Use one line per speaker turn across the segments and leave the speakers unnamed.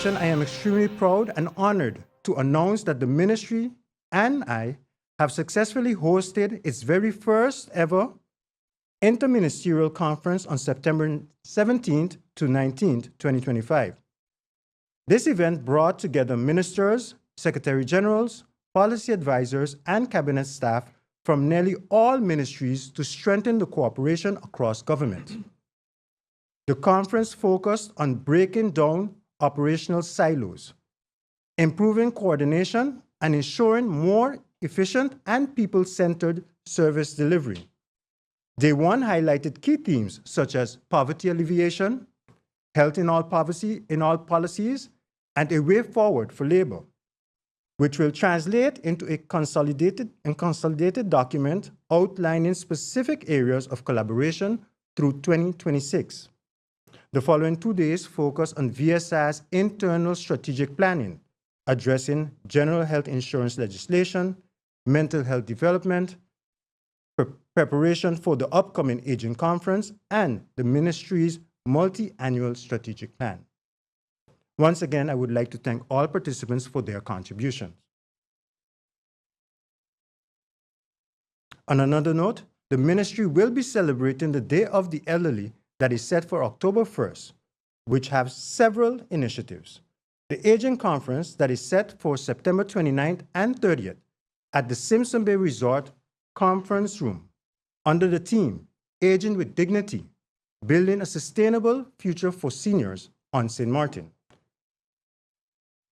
organization, I am extremely proud and honored to announce that the ministry and I have successfully hosted its very first ever interministerial conference on September 17th to 19th, 2025. This event brought together ministers, secretary generals, policy advisors, and cabinet staff from nearly all ministries to strengthen the cooperation across government. The conference focused on breaking down operational silos, improving coordination, and ensuring more efficient and people-centered service delivery. Day one highlighted key themes such as poverty alleviation, health in all policies, and a way forward for labor, which will translate into a consolidated document outlining specific areas of collaboration through 2026. The following 2 days focus on VSI's internal strategic planning, addressing general health insurance legislation, mental health development, preparation for the upcoming aging conference, and the ministry's multi-annual strategic plan. Once again, I would like to thank all participants for their contributions. On another note, the ministry will be celebrating the Day of the Elderly that is set for October 1st, which has several initiatives. The Aging Conference that is set for September 29th and 30th at the Simpson Bay Resort Conference Room under the theme, Aging with Dignity, Building a Sustainable Future for Seniors on St. Martin.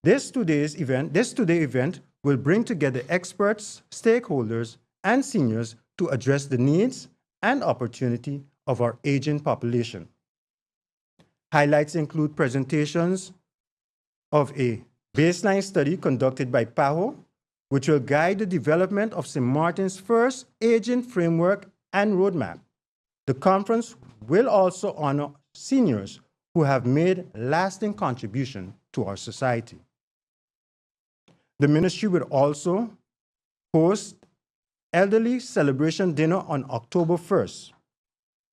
This two-day event will bring together experts, stakeholders, and seniors to address the needs and opportunity of our aging population. Highlights include presentations of a baseline study conducted by PAHO, which will guide the development of St. Martin's first aging framework and roadmap. The conference will also honor seniors who have made lasting contribution to our society. The ministry will also host Elderly Celebration Dinner on October 1st.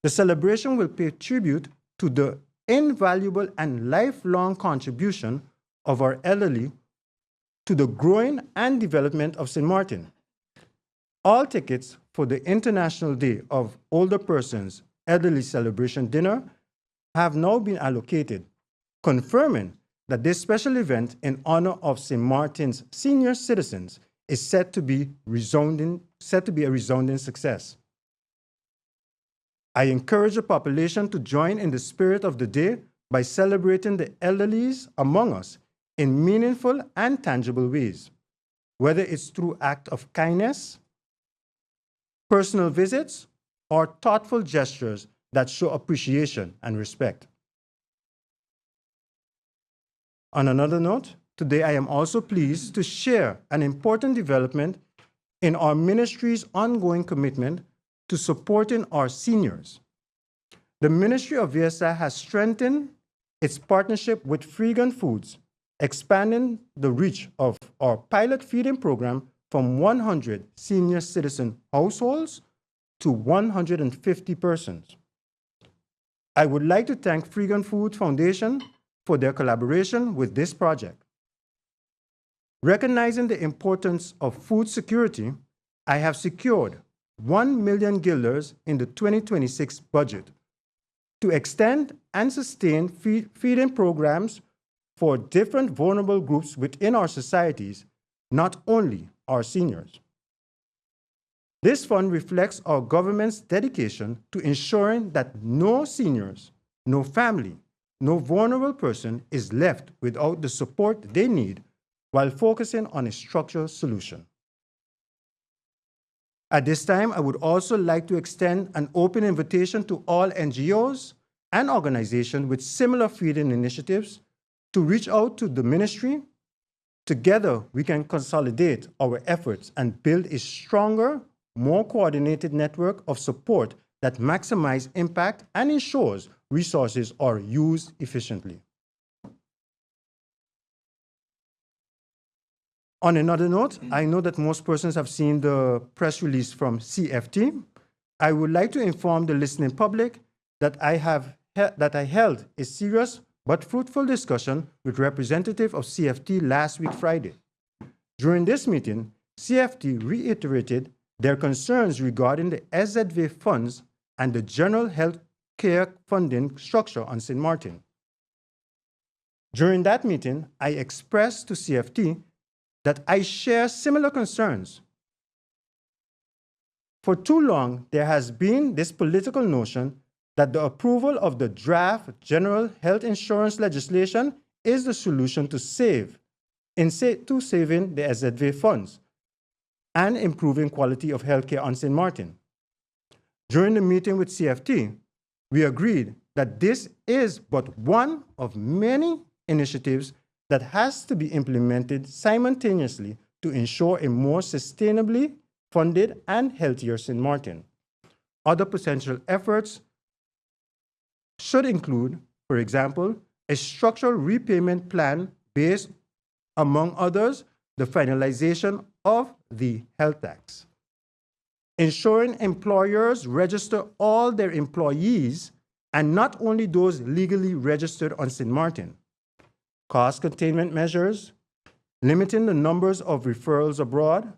The celebration will pay tribute to the invaluable and lifelong contribution of our elderly to the growing and development of St. Martin. All tickets for the International Day of Older Persons Elderly Celebration Dinner have now been allocated, confirming that this special event in honor of St. Martin's senior citizens is set to be a resounding success. I encourage the population to join in the spirit of the day by celebrating the elderlies among us in meaningful and tangible ways, whether it's through acts of kindness, personal visits, or thoughtful gestures that show appreciation and respect. On another note, today I am also pleased to share an important development in our ministry's ongoing commitment to supporting our seniors. The Ministry of VSI has strengthened its partnership with Freegan Foods, expanding the reach of our pilot feeding program from 100 senior citizen households to 150 persons. I would like to thank Freegan Food Foundation for their collaboration with this project. Recognizing the importance of food security, I have secured 1 million guilders in the 2026 budget to extend and sustain feeding programs for different vulnerable groups within our societies, not only our seniors. This fund reflects our government's dedication to ensuring that no seniors, no family, no vulnerable person is left without the support they need while focusing on a structural solution. At this time, I would also like to extend an open invitation to all NGOs and organizations with similar feeding initiatives to reach out to the ministry. Together, we can consolidate our efforts and build a stronger, more coordinated network of support that maximizes impact and ensures resources are used efficiently. On another note, I know that most persons have seen the press release from CFT. I would like to inform the listening public that I held a serious but fruitful discussion with representatives of CFT last week Friday. During this meeting, CFT reiterated their concerns regarding the SZV funds and the general health care funding structure on St. Martin. During that meeting, I expressed to CFT that I share similar concerns. For too long, there has been this political notion that the approval of the draft general health insurance legislation is the solution to saving the SZV funds and improving quality of healthcare on St. Martin. During the meeting with CFT, we agreed that this is but one of many initiatives that has to be implemented simultaneously to ensure a more sustainably funded and healthier St. Martin. Other potential efforts should include, for example, a structural repayment plan based, among others, the finalization of the health tax. Ensuring employers register all their employees and not only those legally registered on St. Martin. Cost containment measures, limiting the numbers of referrals abroad,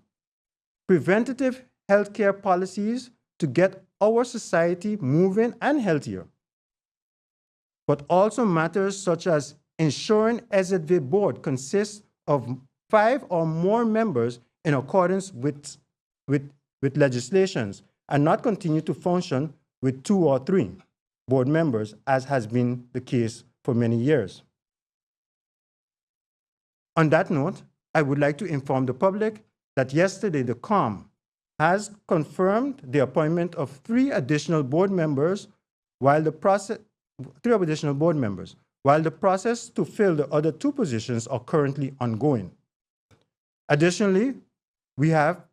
preventative healthcare policies to get our society moving and healthier, but also matters such as ensuring SZV board consists of 5 or more members in accordance with legislations and not continue to function with 2 or 3 board members, as has been the case for many years. On that note, I would like to inform the public that yesterday the COM has confirmed the appointment of 3 additional board members while the process to fill the other 2 positions are currently ongoing. Additionally, we have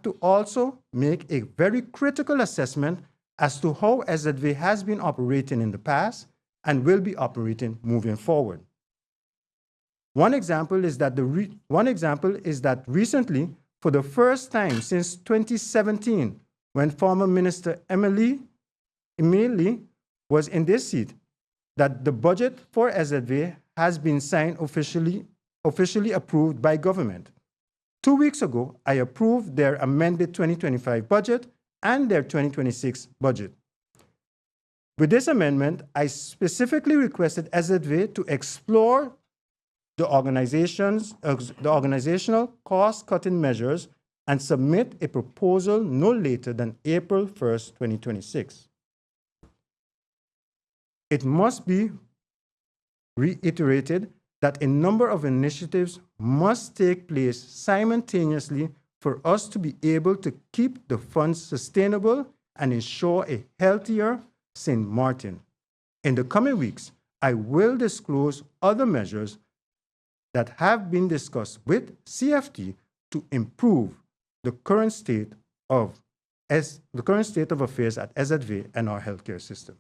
to also make a very critical assessment as to how SZV has been operating in the past and will be operating moving forward. One example is that recently, for the first time since 2017, when former Minister Emily was in this seat, that the budget for SZV has been signed officially approved by government. 2 weeks ago, I approved their amended 2025 budget and their 2026 budget. With this amendment, I specifically requested SZV to explore the organizational cost-cutting measures and submit a proposal no later than April 1st, 2026. It must be reiterated that a number of initiatives must take place simultaneously for us to be able to keep the funds sustainable and ensure a healthier St. Martin. In the coming weeks, I will disclose other measures that have been discussed with CFT to improve the current state of affairs at SZV and our healthcare system.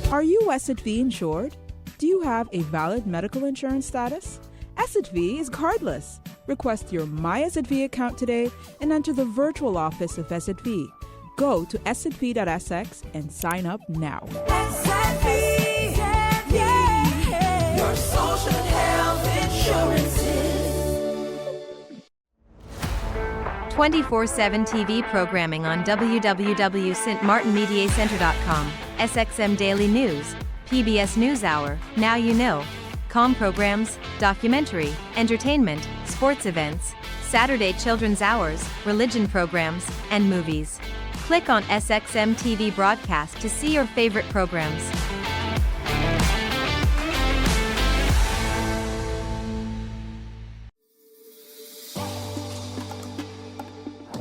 Are you SZV insured? Do you have a valid medical insurance status? SZV is cardless. Request your My SZV account today and enter the virtual office of SZV. Go to szv.sx and sign up now.
SZV, yeah. Your social and health insurances.
24/7 TV programming on www.stmartinmediacenter.com, SXM Daily News, PBS NewsHour, Now You Know, Com programs, documentary, entertainment, sports events, Saturday children's hours, religion programs, and movies. Click on SXM TV broadcast to see your favorite programs.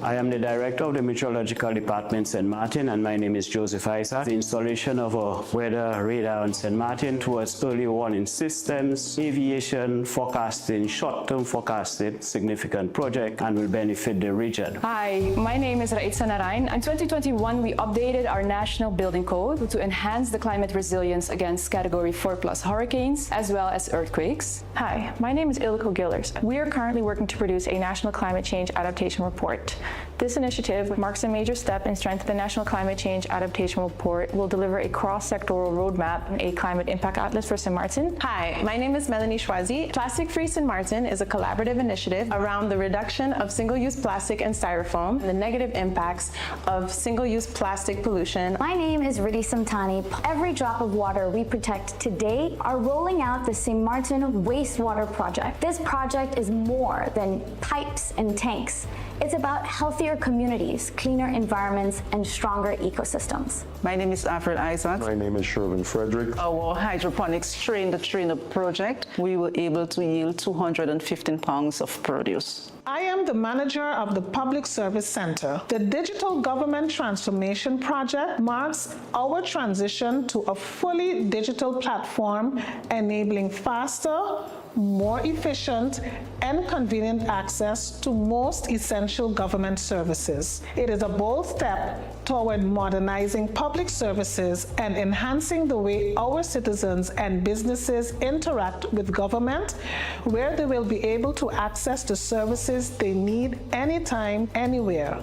I am the director of the Meteorological Department, St. Martin, and my name is Joseph Isaac. The installation of a weather radar on St. Martin towards early warning systems, aviation forecasting, short-term forecasting, significant project, and will benefit the region.
Hi, my name is Raitza Narain. In 2021, we updated our national building code to enhance the climate resilience against Category 4+ hurricanes, as well as earthquakes.
Hi, my name is Ildiko Gilders. We are currently working to produce a national climate change adaptation report. This initiative marks a major step in strengthening the National Climate Change Adaptation Report, will deliver a cross-sectoral roadmap and a climate impact atlas for St. Martin.
Hi, my name is Melanie Schwazi. Plastic Free St. Martin is a collaborative initiative around the reduction of single-use plastic and styrofoam and the negative impacts of single-use plastic pollution.
My name is Riddhi Samtani. Every drop of water we protect today are rolling out the St. Martin Wastewater Project. This project is more than pipes and tanks. It's about healthier communities, cleaner environments, and stronger ecosystems.
My name is Alfred Isaac.
My name is Sherwin Frederick.
Our hydroponics train-the-trainer project, we were able to yield 215 pounds of produce.
I am the manager of the Public Service Center. The Digital Government Transformation Project marks our transition to a fully digital platform enabling faster, more efficient, and convenient access to most essential government services. It is a bold step toward modernizing public services and enhancing the way our citizens and businesses interact with government, where they will be able to access the services they need anytime, anywhere.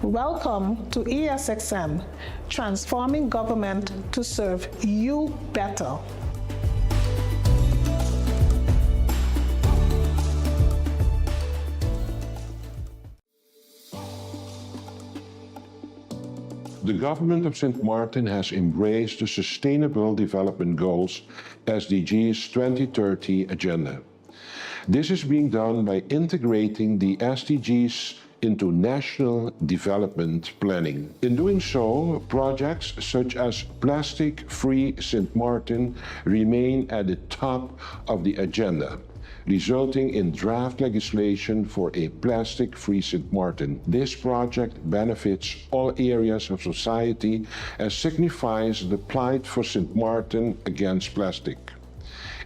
Welcome to ESXM, transforming government to serve you better.
The government of St. Martin has embraced the Sustainable Development Goals SDGs 2030 agenda. This is being done by integrating the SDGs into national development planning. In doing so, projects such as Plastic Free St. Martin remain at the top of the agenda, resulting in draft legislation for a plastic-free St. Martin. This project benefits all areas of society and signifies the plight for St. Martin against plastic.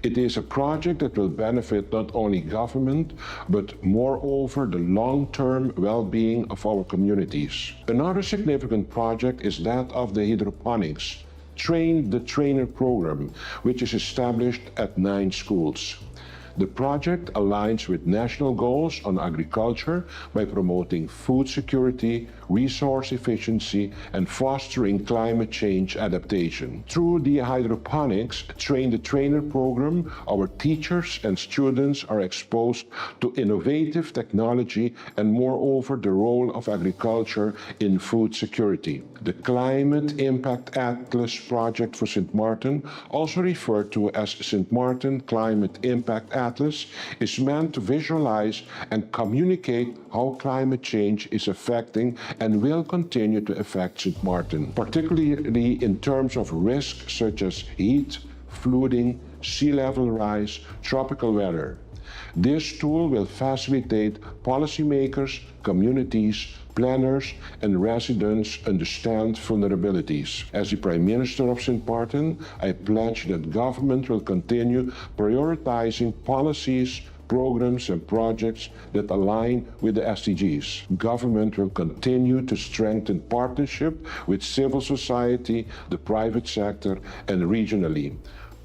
It is a project that will benefit not only government, but moreover the long-term well-being of our communities. Another significant project is that of the hydroponics Train the Trainer program, which is established at 9 schools. The project aligns with national goals on agriculture by promoting food security, resource efficiency, and fostering climate change adaptation. Through the hydroponics Train the Trainer program, our teachers and students are exposed to innovative technology and moreover the role of agriculture in food security. The Climate Impact Atlas project for St. Martin, also referred to as St. Martin Climate Impact Atlas, is meant to visualize and communicate how climate change is affecting and will continue to affect St. Martin, particularly in terms of risks such as heat, flooding, sea level rise, tropical weather. This tool will facilitate policymakers, communities, planners, and residents understand vulnerabilities. As the Prime Minister of St. Martin, I pledge that government will continue prioritizing policies, programs, and projects that align with the SDGs. Government will continue to strengthen partnership with civil society, the private sector, and regionally.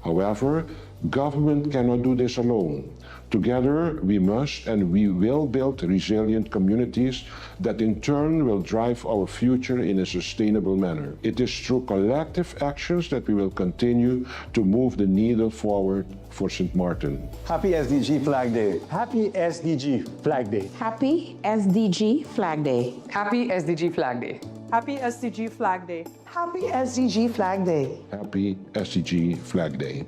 However, government cannot do this alone. Together, we must and we will build resilient communities that in turn will drive our future in a sustainable manner. It is through collective actions that we will continue to move the needle forward for St. Martin.
Happy SDG Flag Day. Happy SDG Flag Day.
Happy SDG Flag Day.
Happy SDG Flag Day.
Happy SDG Flag Day.
Happy SDG Flag Day.
Happy SDG Flag Day.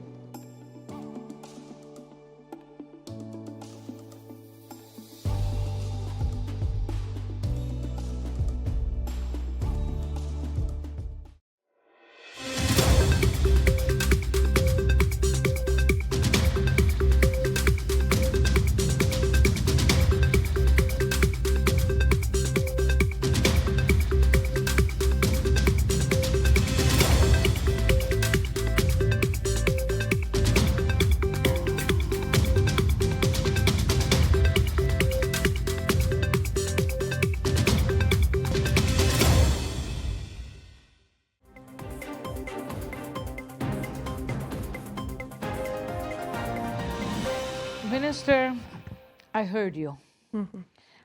Minister, I heard you.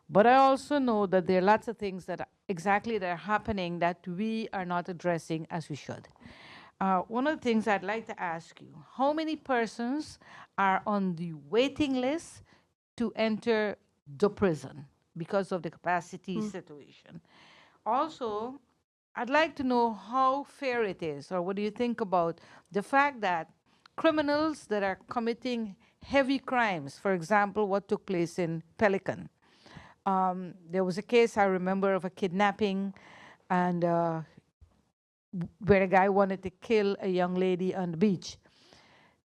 But I also know that there are lots of things that are happening that we are not addressing as we should. One of the things I'd like to ask you, how many persons are on the waiting list to enter the prison because of the capacity situation? Also, I'd like to know how fair it is, or what do you think about the fact that criminals that are committing heavy crimes, for example, what took place in Pelican. There was a case I remember of a kidnapping and where a guy wanted to kill a young lady on the beach.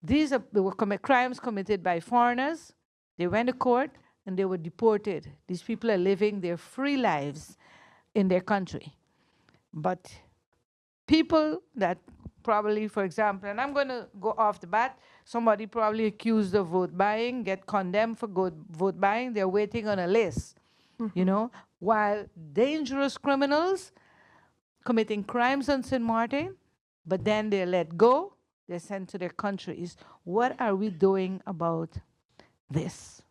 They were crimes committed by foreigners. They went to court and they were deported. These people are living their free lives in their country. But people that probably, for example, and I'm going to go off the bat, somebody probably accused of vote buying, get condemned for vote buying, they're waiting on a list, you know, while dangerous criminals committing crimes on St. Martin, but then they're let go, they're sent to their countries. What are we doing about this?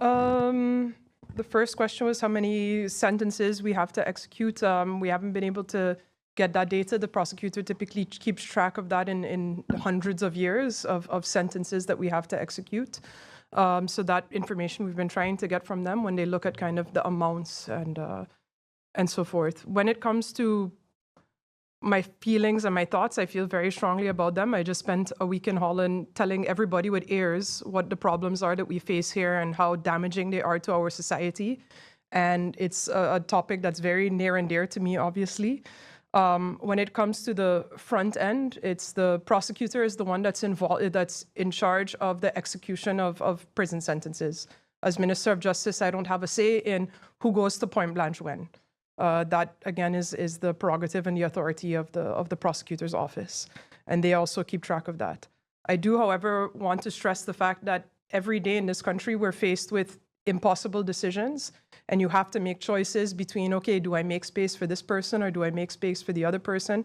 The first question was how many sentences we have to execute. We haven't been able to get that data. The prosecutor typically keeps track of that in hundreds of years of sentences that we have to execute. So that information we've been trying to get from them when they look at kind of the amounts and so forth. When it comes to my feelings and my thoughts, I feel very strongly about them. I just spent a week in Holland telling everybody with ears what the problems are that we face here and how damaging they are to our society. And it's a topic that's very near and dear to me, obviously. When it comes to the front end, it's the prosecutor is the one that's involved, that's in charge of the execution of prison sentences. As Minister of Justice, I don't have a say in who goes to Point Blanche when. That again is the prerogative and the authority of the prosecutor's office, and they also keep track of that. I do, however, want to stress the fact that every day in this country we're faced with impossible decisions, and you have to make choices between, okay, do I make space for this person or do I make space for the other person?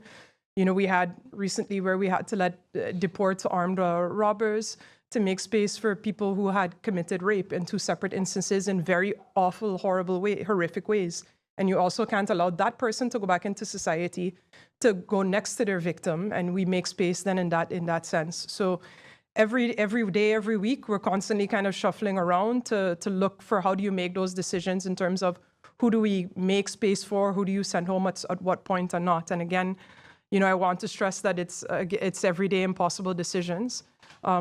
You know, we had recently where we had to deport armed robbers to make space for people who had committed rape in 2 separate instances in very awful, horrible horrific ways. And you also can't allow that person to go back into society to go next to their victim, and we make space then in that sense. So every day, every week, we're constantly kind of shuffling around to look for how do you make those decisions in terms of who do we make space for, who do you send home at what point or not. And again, you know, I want to stress that it's everyday impossible decisions.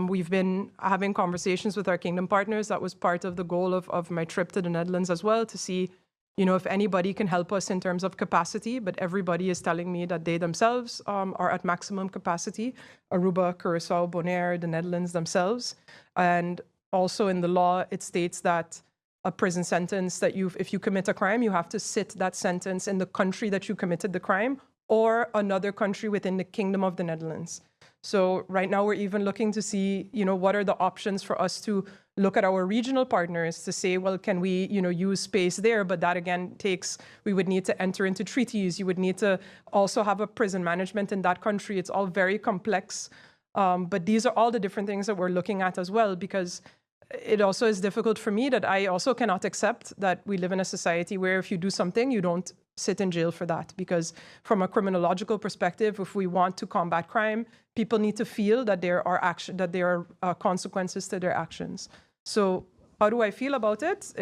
We've been having conversations with our Kingdom partners. That was part of the goal of my trip to the Netherlands as well, to see, you know, if anybody can help us in terms of capacity, but everybody is telling me that they themselves are at maximum capacity. Aruba, Curaçao, Bonaire, the Netherlands themselves. And also in the law, it states that a prison sentence that if you commit a crime, you have to sit that sentence in the country that you committed the crime or another country within the Kingdom of the Netherlands. So right now we're even looking to see, you know, what are the options for us to look at our regional partners to say, well, can we, you know, use space there? But that again we would need to enter into treaties. You would need to also have a prison management in that country. It's all very complex. But these are all the different things that we're looking at as well, because it also is difficult for me that I also cannot accept that we live in a society where if you do something, you don't sit in jail for that. Because from a criminological perspective, if we want to combat crime, people need to feel that there are consequences to their actions. So how do I feel about it?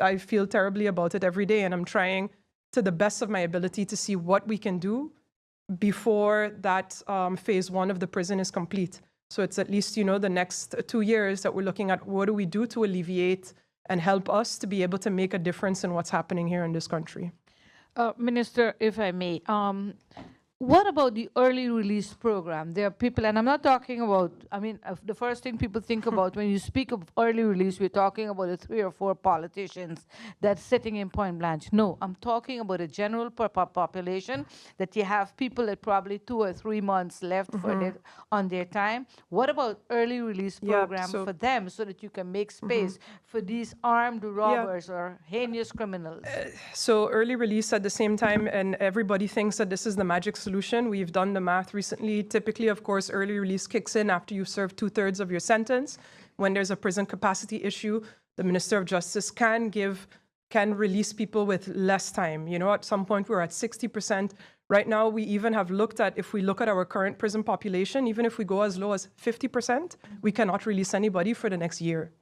I feel terribly about it every day, and I'm trying to the best of my ability to see what we can do before that phase 1 of the prison is complete. So it's at least, the next 2 years that we're looking at what do we do to alleviate and help us to be able to make a difference in what's happening here in this country.
Minister, if I may, what about the early release program? There are people, and I'm not talking about, the first thing people think about when you speak of early release, we're talking about the 3 or 4 politicians that's sitting in Point Blanche. No, I'm talking about a general population, that you have people that probably 2 or 3 months left on their time. What about early release program for them so that you can make space for these armed robbers or heinous criminals?
So early release at the same time, and everybody thinks that this is the magic solution. We've done the math recently. Typically, of course, early release kicks in after you serve 2/3 of your sentence. When there's a prison capacity issue, the Minister of Justice can release people with less time. At some point we're at 60%. Right now, we even have looked at, if we look at our current prison population, even if we go as low as 50%, we cannot release anybody for the next year.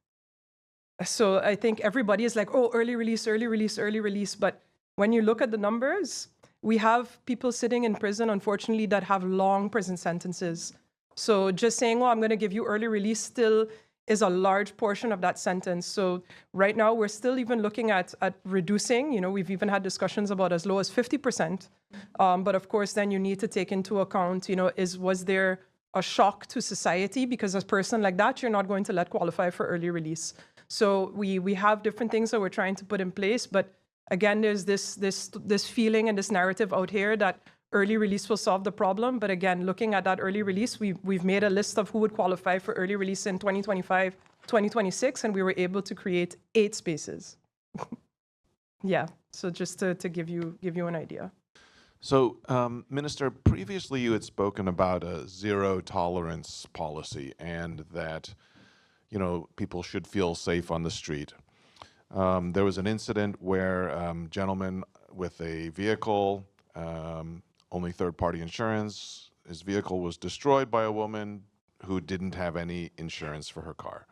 So I think everybody is like, oh, early release, early release, early release. But when you look at the numbers, we have people sitting in prison, unfortunately, that have long prison sentences. So just saying, I'm going to give you early release still is a large portion of that sentence. So right now, we're still even looking at reducing. We've even had discussions about as low as 50%. But of course, then you need to take into account, was there a shock to society? Because a person like that, you're not going to let qualify for early release. So we have different things that we're trying to put in place, but again, there's this feeling and this narrative out here that early release will solve the problem. But again, looking at that early release, we've made a list of who would qualify for early release in 2025, 2026, and we were able to create 8 spaces. Yeah, so just to give you an idea.
So, Minister, previously you had spoken about a zero tolerance policy and that, people should feel safe on the street. There was an incident where a gentleman with a vehicle, only third-party insurance, his vehicle was destroyed by a woman who didn't have any insurance for her car.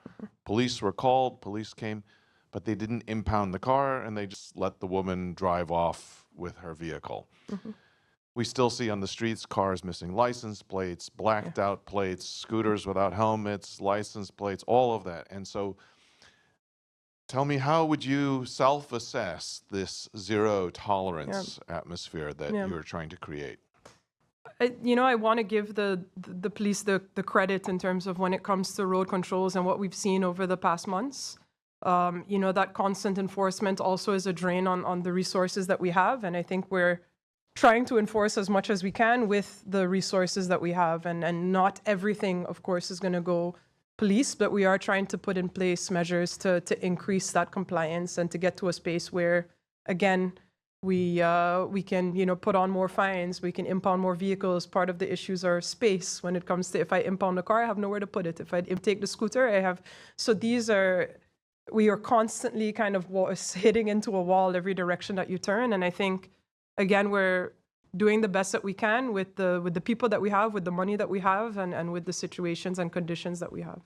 Police were called, police came, but they didn't impound the car and they just let the woman drive off with her vehicle. We still see on the streets cars missing license plates, blacked out plates, scooters without helmets, license plates, all of that. And so tell me, how would you self-assess this zero tolerance atmosphere that you're trying to create?
I want to give the police the credit in terms of when it comes to road controls and what we've seen over the past months. That constant enforcement also is a drain on the resources that we have. And I think we're trying to enforce as much as we can with the resources that we have. And not everything, of course, is going to go police, but we are trying to put in place measures to increase that compliance and to get to a space where, again, we can put on more fines, we can impound more vehicles. Part of the issues are space when it comes to, if I impound a car, I have nowhere to put it. If I take the scooter, I have. So we are constantly kind of hitting into a wall every direction that you turn. And I think, again, we're doing the best that we can with the people that we have, with the money that we have, and with the situations and conditions that we have.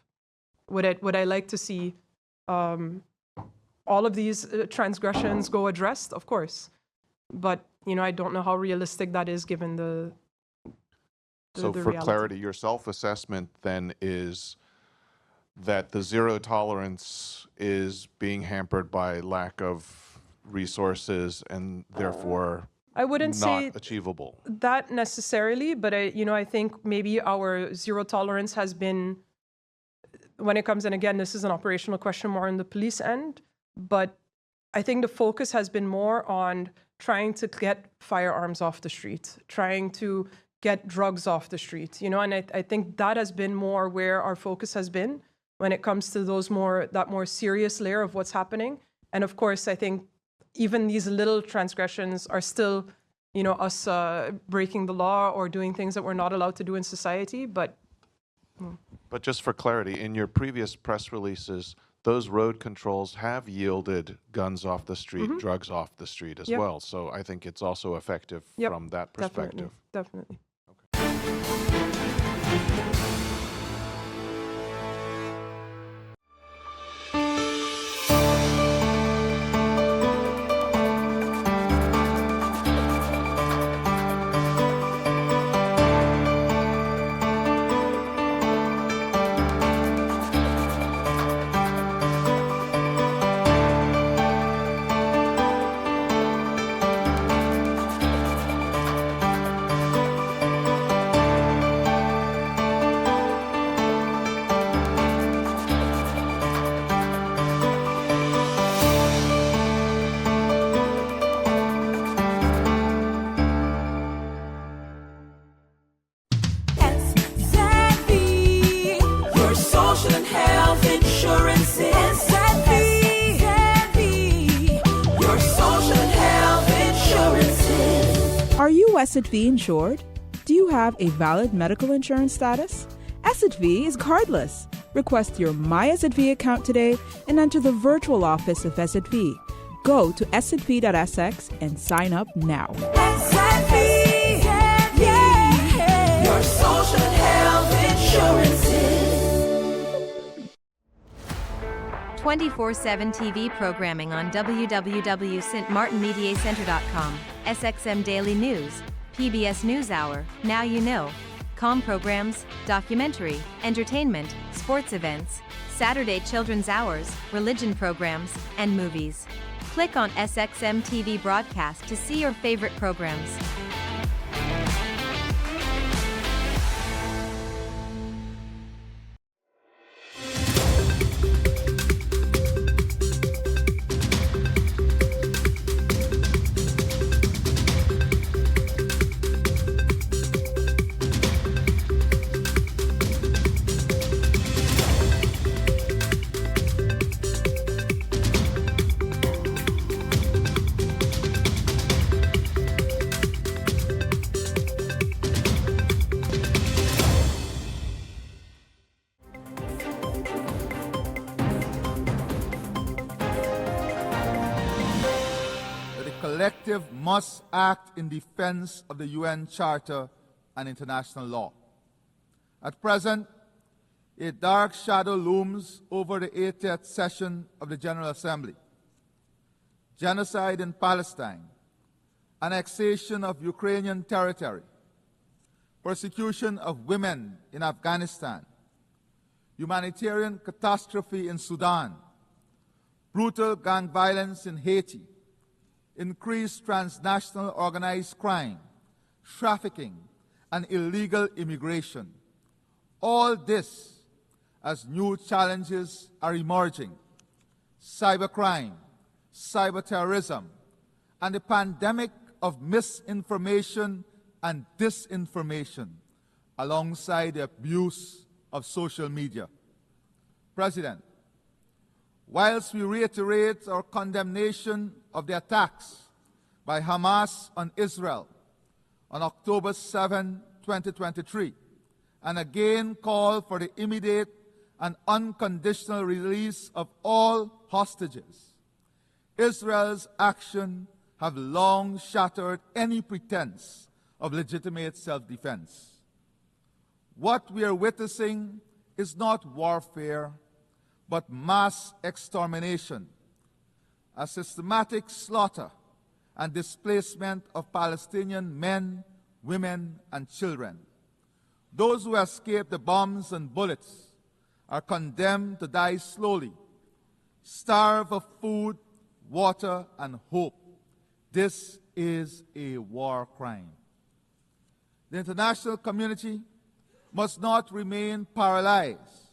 Would I like to see all of these transgressions go addressed? Of course. But, I don't know how realistic that is given the
So for
reality.
clarity, your self-assessment then is that the zero tolerance is being hampered by lack of resources and therefore
I wouldn't say
not achievable.
That necessarily, but I think maybe our zero tolerance has been, when it comes, and again, this is an operational question more on the police end, but I think the focus has been more on trying to get firearms off the street, trying to get drugs off the street, and I think that has been more where our focus has been when it comes to that more serious layer of what's happening. And of course, I think even these little transgressions are still, us breaking the law or doing things that we're not allowed to do in society. But
But just for clarity, in your previous press releases, those road controls have yielded guns off the street, drugs off the street as well. So I think it's also effective from that perspective.
Definitely.
Your social and health insurance is Your social and health insurance.
Are you SXV insured? Do you have a valid medical insurance status? SXV is cardless. Request your My SXV account today and enter the virtual office of SXV. Go to sxv.sx and sign up now.
Your social and health insurances.
24/7 TV programming on www.stmartinmediacenter.com, SXM Daily News, PBS NewsHour, Now You Know, com programs, documentary, entertainment, sports events, Saturday children's hours, religion programs, and movies. Click on SXM TV broadcast to see your favorite programs.
Collective must act in defense of the UN Charter and international law. At present, a dark shadow looms over the 80th session of the General Assembly. Genocide in Palestine, annexation of Ukrainian territory, persecution of women in Afghanistan, humanitarian catastrophe in Sudan, brutal gang violence in Haiti, increased transnational organized crime, trafficking, and illegal immigration. All this as new challenges are emerging. Cybercrime, cyberterrorism, and the pandemic of misinformation and disinformation, alongside the abuse of social media. President, whilst we reiterate our condemnation of the attacks by Hamas on Israel on October 7, 2023, and again call for the immediate and unconditional release of all hostages, Israel's actions have long shattered any pretense of legitimate self-defense. What we are witnessing is not warfare, but mass extermination, a systematic slaughter and displacement of Palestinian men, women, and children. Those who escape the bombs and bullets are condemned to die slowly, starve of food, water, and hope. This is a war crime. The international community must not remain paralyzed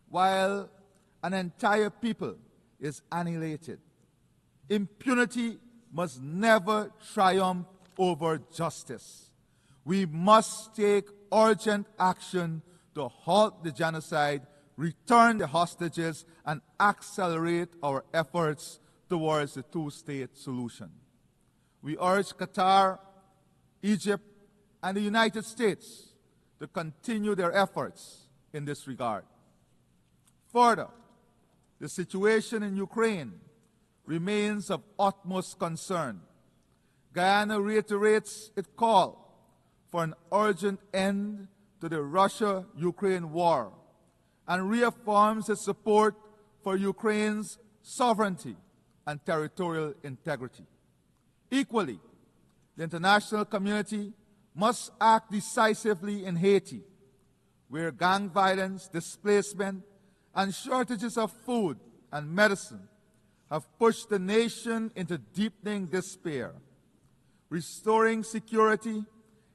while an entire people is annihilated. Impunity must never triumph over justice. We must take urgent action to halt the genocide, return the hostages, and accelerate our efforts towards the two-state solution. We urge Qatar, Egypt, and the United States to continue their efforts in this regard. Further, the situation in Ukraine remains of utmost concern. Guyana reiterates its call for an urgent end to the Russia-Ukraine war and reaffirms its support for Ukraine's sovereignty and territorial integrity. Equally, the international community must act decisively in Haiti, where gang violence, displacement, and shortages of food and medicine have pushed the nation into deepening despair. Restoring security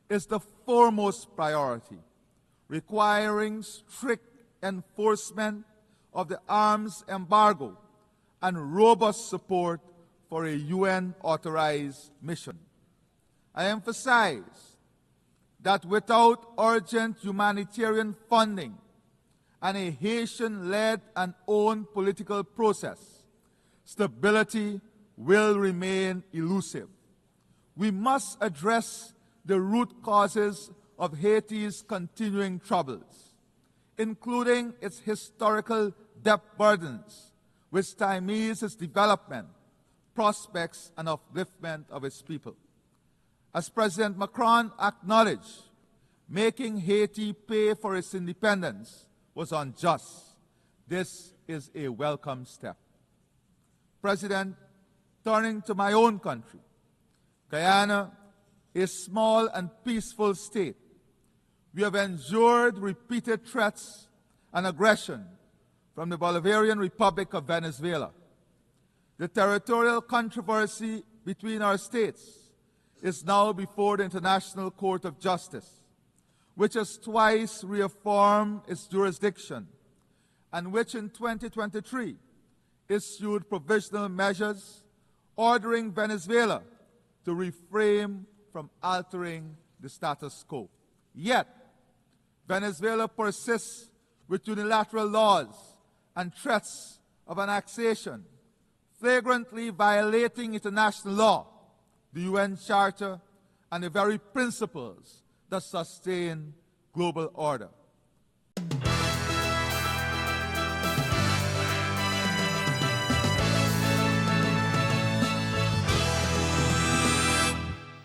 is the foremost priority, requiring strict enforcement of the arms embargo and robust support for a UN-authorized mission. I emphasize that without urgent humanitarian funding and a Haitian-led and owned political process, stability will remain elusive. We must address the root causes of Haiti's continuing troubles, including its historical debt burdens, which stymies its development, prospects, and upliftment of its people. As President Macron acknowledged, making Haiti pay for its independence was unjust. This is a welcome step. President, turning to my own country, Guyana, a small and peaceful state, we have endured repeated threats and aggression from the Bolivarian Republic of Venezuela. The territorial controversy between our states is now before the International Court of Justice, which has twice reaffirmed its jurisdiction and which in 2023 issued provisional measures ordering Venezuela to refrain from altering the status quo. Yet, Venezuela persists with unilateral laws and threats of annexation, flagrantly violating international law, the UN Charter, and the very principles that sustain global order.